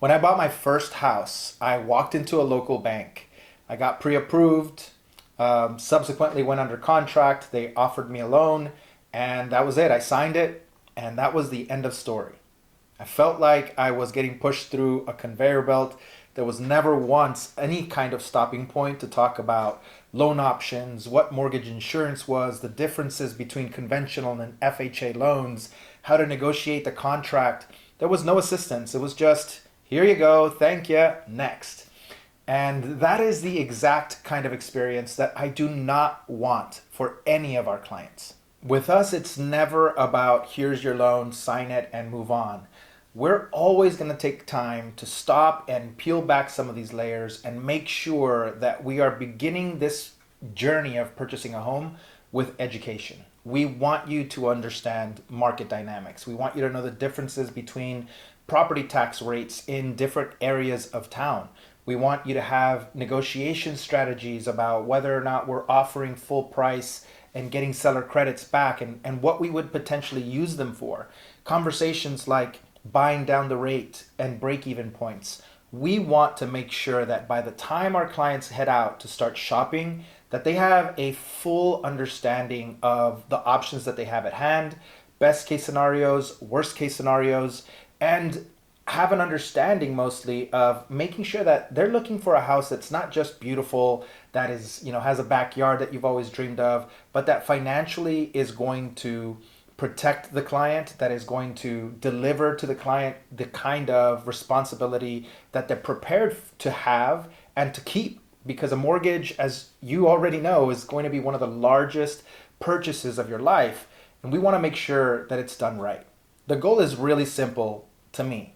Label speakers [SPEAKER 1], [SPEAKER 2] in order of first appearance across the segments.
[SPEAKER 1] When I bought my first house, I walked into a local bank. I got pre-approved, subsequently went under contract. They offered me a loan, and that was it. I signed it, and that was the end of story. I felt like I was getting pushed through a conveyor belt. There was never once any kind of stopping point to talk about loan options, what mortgage insurance was, the differences between conventional and FHA loans, how to negotiate the contract. There was no assistance. It was just, here you go, thank you, next. And that is the exact kind of experience that I do not want for any of our clients. With us, it's never about here's your loan, sign it, and move on. We're always going to take time to stop and peel back some of these layers and make sure that we are beginning this journey of purchasing a home with education. We want you to understand market dynamics. We want you to know the differences between property tax rates in different areas of town. We want you to have negotiation strategies about whether or not we're offering full price and getting seller credits back and what we would potentially use them for. Conversations like buying down the rate and break-even points. We want to make sure that by the time our clients head out to start shopping, that they have a full understanding of the options that they have at hand, best case scenarios, worst case scenarios, and have an understanding mostly of making sure that they're looking for a house that's not just beautiful, that is, has a backyard that you've always dreamed of, but that financially is going to protect the client, that is going to deliver to the client the kind of responsibility that they're prepared to have and to keep. Because a mortgage, as you already know, is going to be one of the largest purchases of your life. And we want to make sure that it's done right. The goal is really simple to me.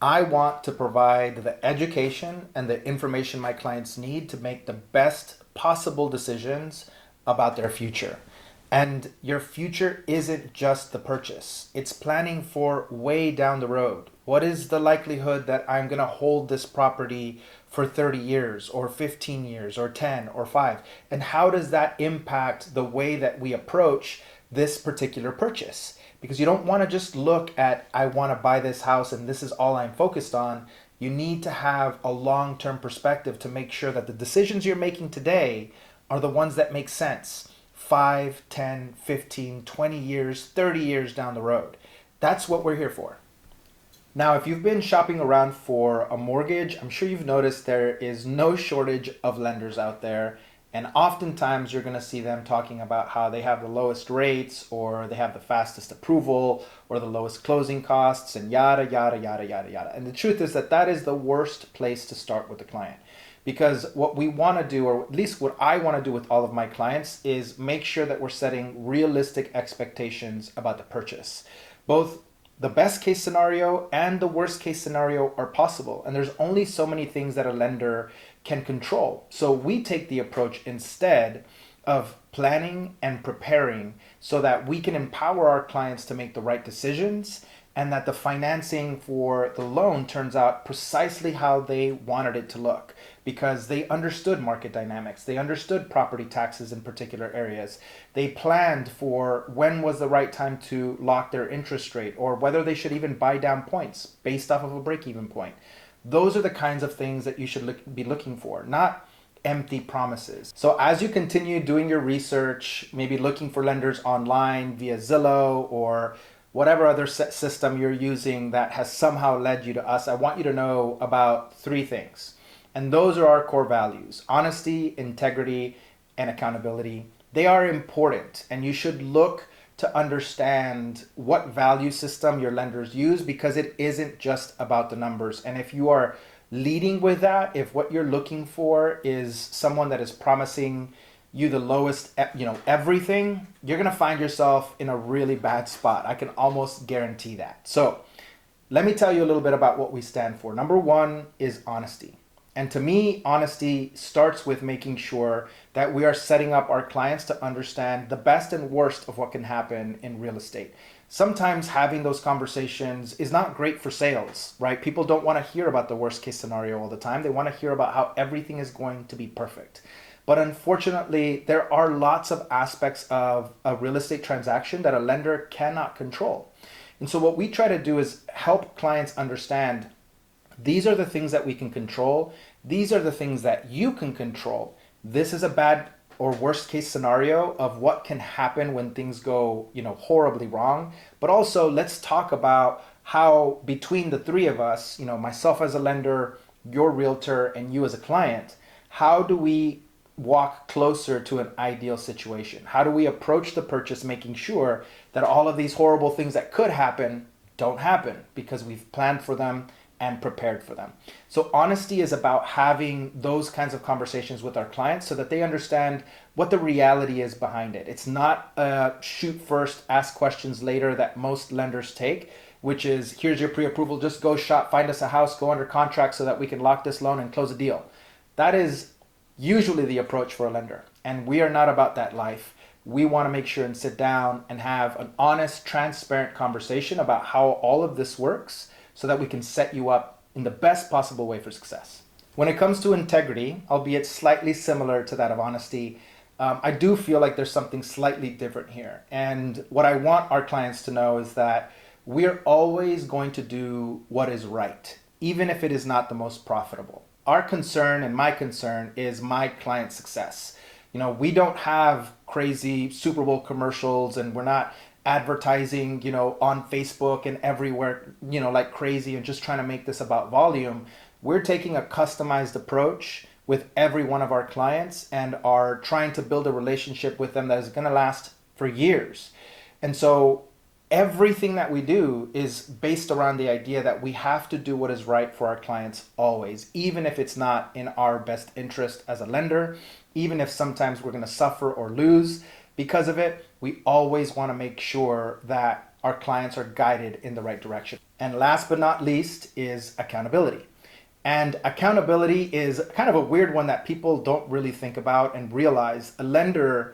[SPEAKER 1] I want to provide the education and the information my clients need to make the best possible decisions about their future. And your future isn't just the purchase. It's planning for way down the road. What is the likelihood that I'm going to hold this property for 30 years or 15 years or 10 or 5? And how does that impact the way that we approach this particular purchase? Because you don't want to just look at, I want to buy this house and this is all I'm focused on. You need to have a long-term perspective to make sure that the decisions you're making today are the ones that make sense 5, 10, 15, 20 years, 30 years down the road. That's what we're here for. Now, if you've been shopping around for a mortgage, I'm sure you've noticed there is no shortage of lenders out there. And oftentimes you're going to see them talking about how they have the lowest rates or they have the fastest approval or the lowest closing costs and yada, yada, yada, yada, yada. And the truth is that that is the worst place to start with the client. Because what we want to do, or at least what I want to do with all of my clients, is make sure that we're setting realistic expectations about the purchase. Both the best case scenario and the worst case scenario are possible. And there's only so many things that a lender can control. So we take the approach instead of planning and preparing so that we can empower our clients to make the right decisions and that the financing for the loan turns out precisely how they wanted it to look because they understood market dynamics. They understood property taxes in particular areas. They planned for when was the right time to lock their interest rate or whether they should even buy down points based off of a break-even point. Those are the kinds of things that you should be looking for, not empty promises. So as you continue doing your research, maybe looking for lenders online via Zillow or whatever other system you're using that has somehow led you to us, I want you to know about 3 things. And those are our core values: honesty, integrity, and accountability. They are important, and you should look to understand what value system your lenders use because it isn't just about the numbers. And if you are leading with that, if what you're looking for is someone that is promising you the lowest, everything, you're going to find yourself in a really bad spot. I can almost guarantee that. So let me tell you a little bit about what we stand for. Number 1 is honesty. And to me, honesty starts with making sure that we are setting up our clients to understand the best and worst of what can happen in real estate. Sometimes having those conversations is not great for sales, right? People don't want to hear about the worst case scenario all the time. They want to hear about how everything is going to be perfect. But unfortunately, there are lots of aspects of a real estate transaction that a lender cannot control. And so what we try to do is help clients understand These are the things that we can control. These are the things that you can control. This is a bad or worst case scenario of what can happen when things go, horribly wrong. But also let's talk about how between the three of us, myself as a lender, your realtor, and you as a client, how do we walk closer to an ideal situation? How do we approach the purchase making sure that all of these horrible things that could happen don't happen because we've planned for them and prepared for them? So honesty is about having those kinds of conversations with our clients so that they understand what the reality is behind it. It's not a shoot first, ask questions later that most lenders take, which is here's your pre-approval, just go shop, find us a house, go under contract so that we can lock this loan and close a deal. That is usually the approach for a lender. And we are not about that life. We want to make sure and sit down and have an honest, transparent conversation about how all of this works so that we can set you up in the best possible way for success. When it comes to integrity, albeit slightly similar to that of honesty, I do feel like there's something slightly different here. And what I want our clients to know is that we're always going to do what is right, even if it is not the most profitable. Our concern and my concern is my client's success. We don't have crazy Super Bowl commercials and we're not advertising, on Facebook and everywhere, like crazy and just trying to make this about volume. We're taking a customized approach with every one of our clients and are trying to build a relationship with them that is going to last for years. And so everything that we do is based around the idea that we have to do what is right for our clients always, even if it's not in our best interest as a lender, even if sometimes we're going to suffer or lose because of it. We always want to make sure that our clients are guided in the right direction. And last but not least is accountability. And accountability is kind of a weird one that people don't really think about and realize. A lender's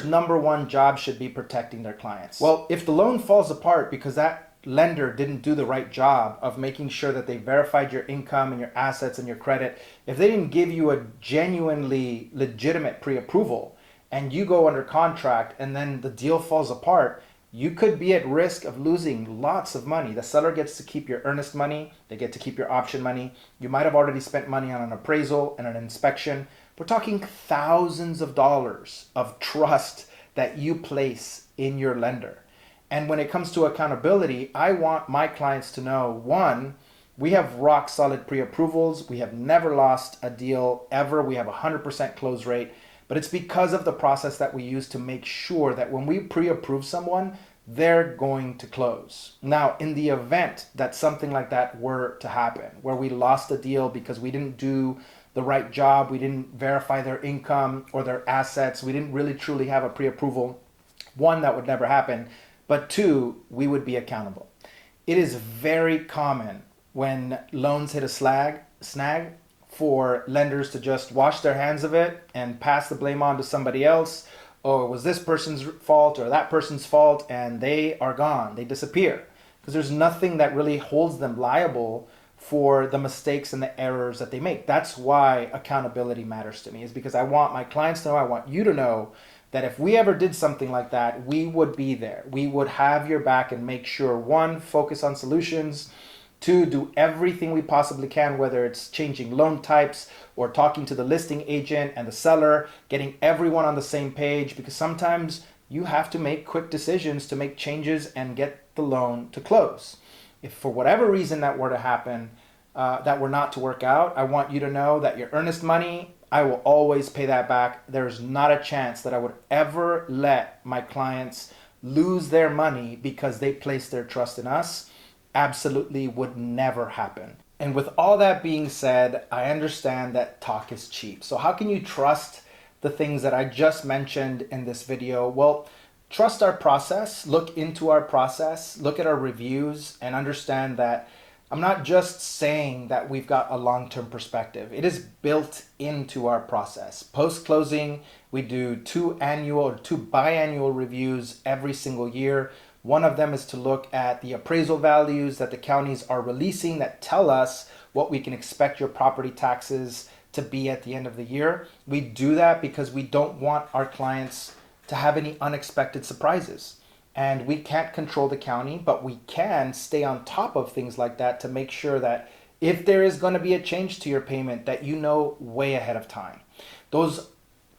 [SPEAKER 1] number one job should be protecting their clients. Well, if the loan falls apart because that lender didn't do the right job of making sure that they verified your income and your assets and your credit, if they didn't give you a genuinely legitimate pre-approval and you go under contract and then the deal falls apart, you could be at risk of losing lots of money. The seller gets to keep your earnest money. They get to keep your option money. You might have already spent money on an appraisal and an inspection. We're talking thousands of dollars of trust that you place in your lender. And when it comes to accountability, I want my clients to know, one, we have rock solid pre-approvals. We have never lost a deal ever. We have a 100% close rate. But it's because of the process that we use to make sure that when we pre-approve someone, they're going to close. Now, in the event that something like that were to happen, where we lost a deal because we didn't do the right job, we didn't verify their income or their assets, we didn't really truly have a pre-approval, one, that would never happen, but two, we would be accountable. It is very common when loans hit a snag for lenders to just wash their hands of it and pass the blame on to somebody else. Or it was this person's fault or that person's fault, and they are gone. They disappear because there's nothing that really holds them liable for the mistakes and the errors that they make. That's why accountability matters to me, is because I want my clients to know, I want you to know that if we ever did something like that, we would be there. We would have your back and make sure, one, focus on solutions, two, do everything we possibly can, whether it's changing loan types or talking to the listing agent and the seller, getting everyone on the same page, because sometimes you have to make quick decisions to make changes and get the loan to close. If for whatever reason that were to happen, that were not to work out, I want you to know that your earnest money, I will always pay that back. There's not a chance that I would ever let my clients lose their money because they placed their trust in us. Absolutely would never happen. And with all that being said, I understand that talk is cheap. So how can you trust the things that I just mentioned in this video? Well, trust our process, look into our process, look at our reviews, and understand that I'm not just saying that we've got a long-term perspective. It is built into our process. Post-closing, we do two biannual reviews every single year. One of them is to look at the appraisal values that the counties are releasing that tell us what we can expect your property taxes to be at the end of the year. We do that because we don't want our clients to have any unexpected surprises. And we can't control the county, but we can stay on top of things like that to make sure that if there is going to be a change to your payment, that you know way ahead of time. Those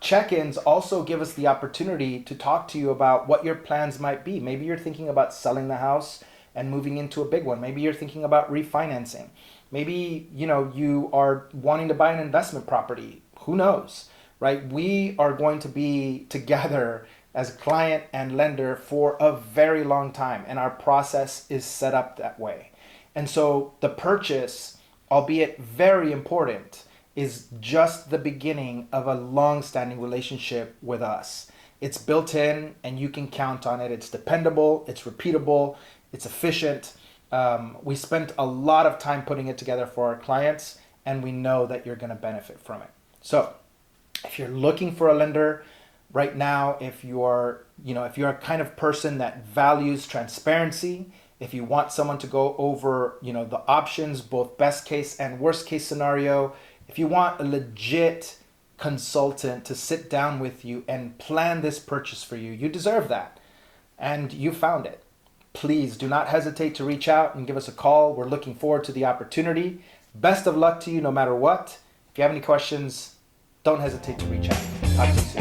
[SPEAKER 1] check-ins also give us the opportunity to talk to you about what your plans might be. Maybe you're thinking about selling the house and moving into a big one. Maybe you're thinking about refinancing. Maybe, you are wanting to buy an investment property. Who knows, right? We are going to be together as client and lender for a very long time, and our process is set up that way. And so the purchase, albeit very important, is just the beginning of a long-standing relationship with us. It's built in and you can count on it. It's dependable, it's repeatable, it's efficient. We spent a lot of time putting it together for our clients, and we know that you're going to benefit from it. So if you're looking for a lender right now, if you're a kind of person that values transparency, if you want someone to go over, the options, both best case and worst case scenario, if you want a legit consultant to sit down with you and plan this purchase for you, you deserve that. And you found it. Please do not hesitate to reach out and give us a call. We're looking forward to the opportunity. Best of luck to you no matter what. If you have any questions, don't hesitate to reach out. Talk to you soon.